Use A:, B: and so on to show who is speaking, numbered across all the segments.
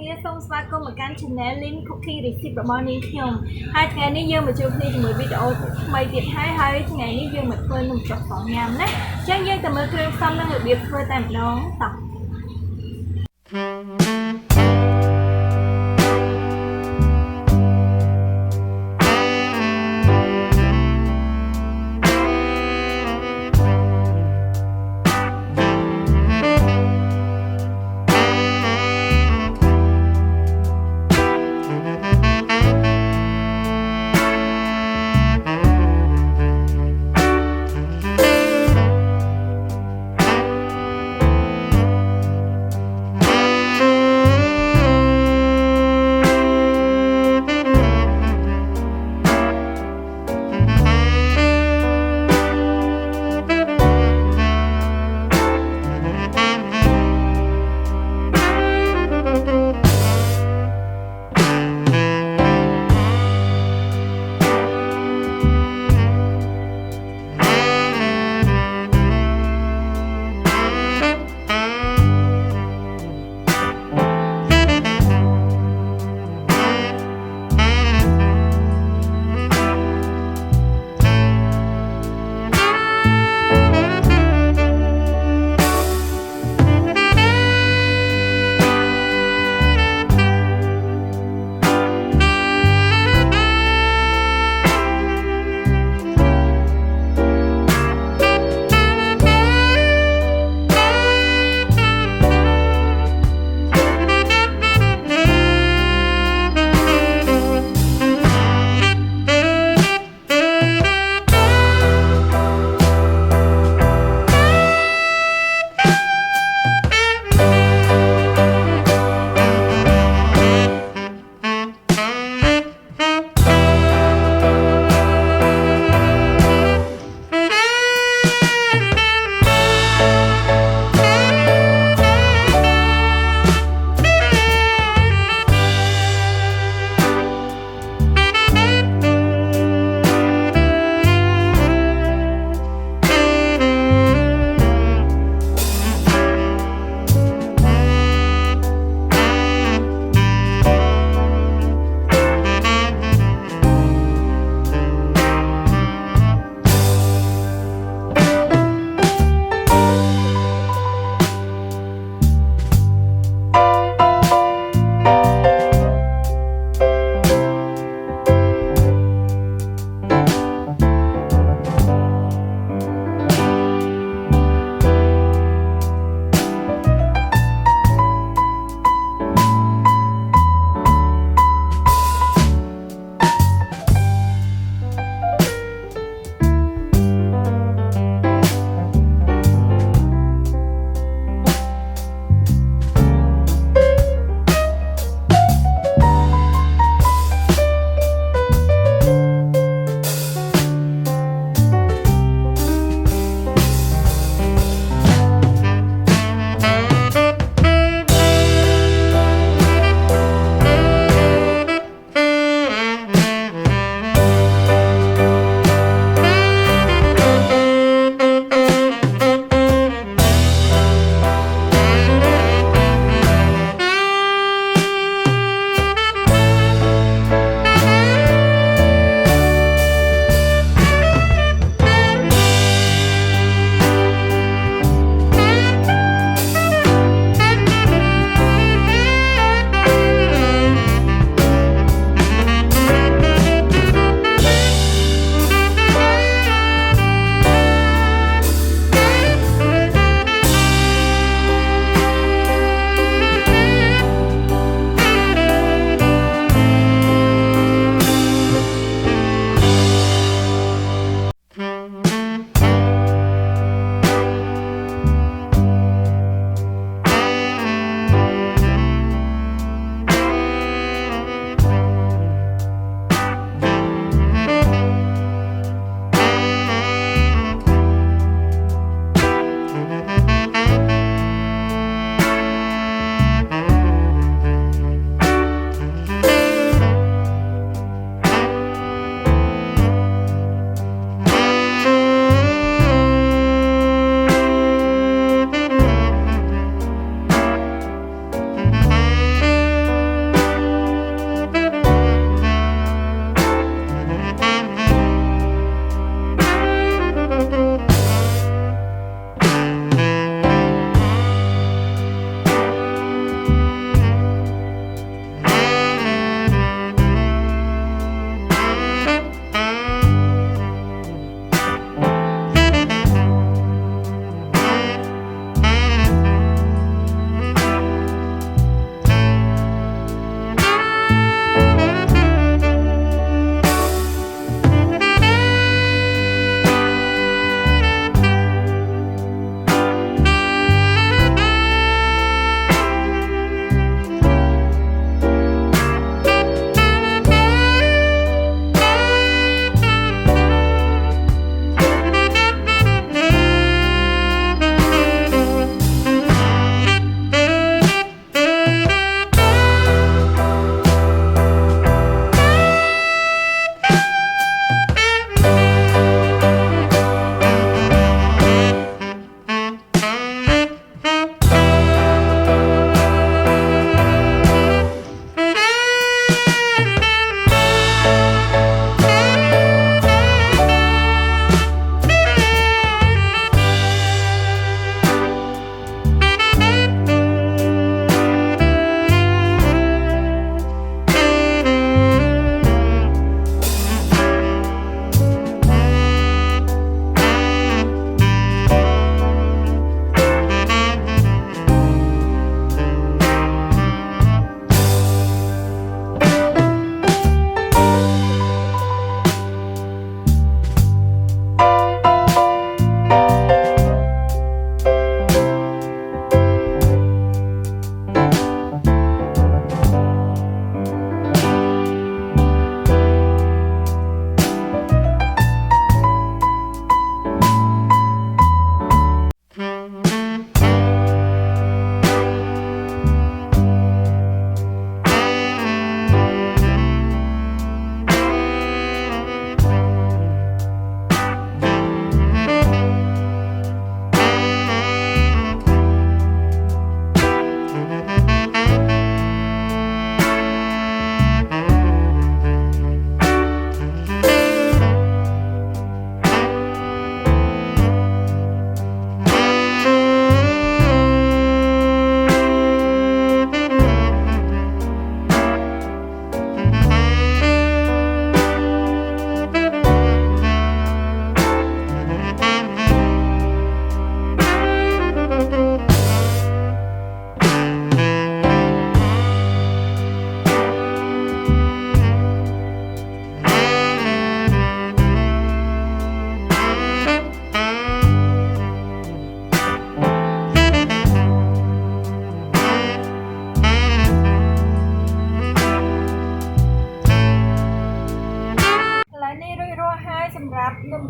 A: គ្នាសូមស្វាគមន៍មកកាន់ Channel Lin Cooking Recipe របស់នាងខ្ញុំហើយថ្ងៃនេះយើងមកជួបគ្នាជាមួយវីដេអូថ្មីទៀតហើយថ្ងៃនេះយើងមកធ្វើនំចុកផងញ៉ាំណាអញ្ចឹងយើងទៅមើលគ្រឿងផ្សំនិងរបៀបធ្វើតែម្ដងតោះ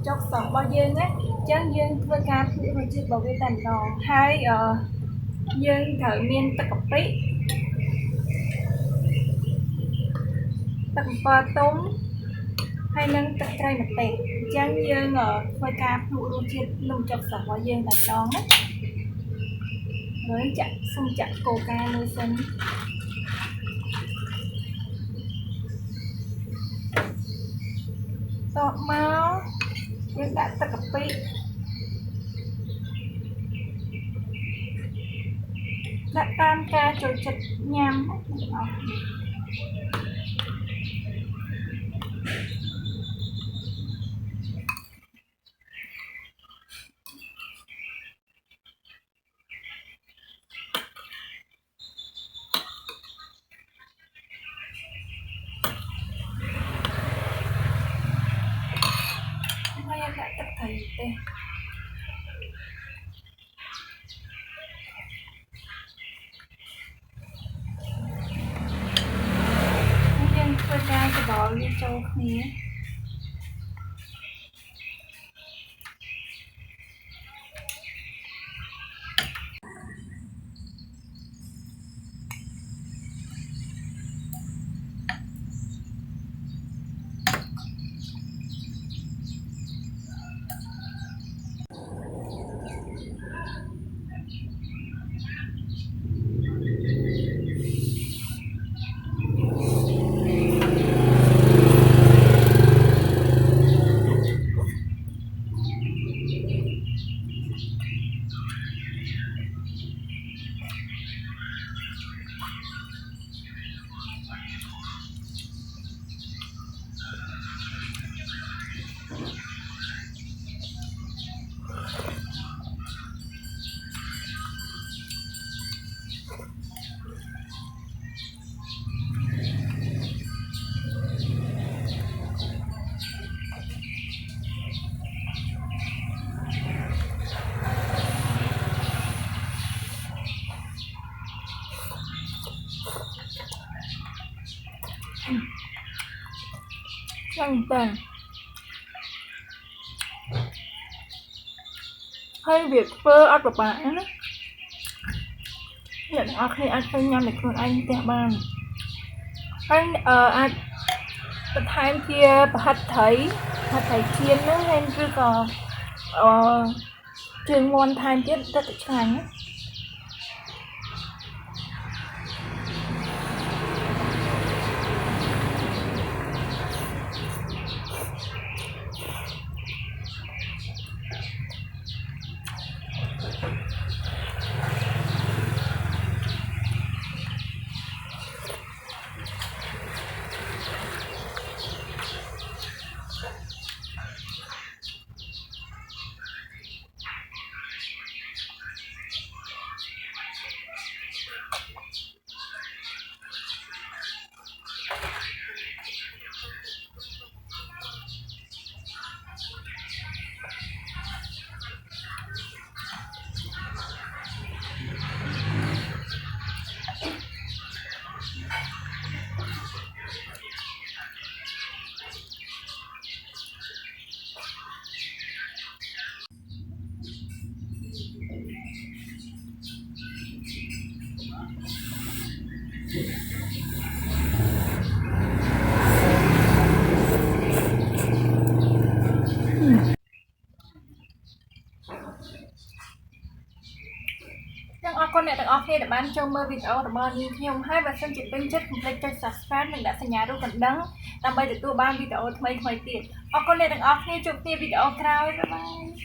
A: chóc sọt bao dương á chẳng dương với cá phụ hồi chưa bảo vệ tàn đòn hai dương thở miên tất cặp bí tất bò tôm hay nâng tất cây mặt tệ chẳng dương với cá phụ hồi chưa nông chóc sọt bao dương tàn đòn á với chặt xung chặt cổ ca nuôi sinh tọt máu dương đã tất cặp bí đã tam ca trồi chật nhằm Hôm nay đã tập thầy đây nhưng tôi ra cái bỏ đi châu khía Chẳng tàn hay việc phơ ăn bập bạ đó hiện ở khi ăn phải nhăn để con anh tẹo bàn anh ăn time kia hạt thấy chiên nữa hay chứ còn trường ngon time tiết rất là chán á con này ok để bán cho mơ video để bao nhiêu thêm hai và xem chuyện bên chất complete cho subscribe mình đã xây nhà đâu cần đắng làm bây để tôi ban video thay tiền con này ok chụp video cao bye bye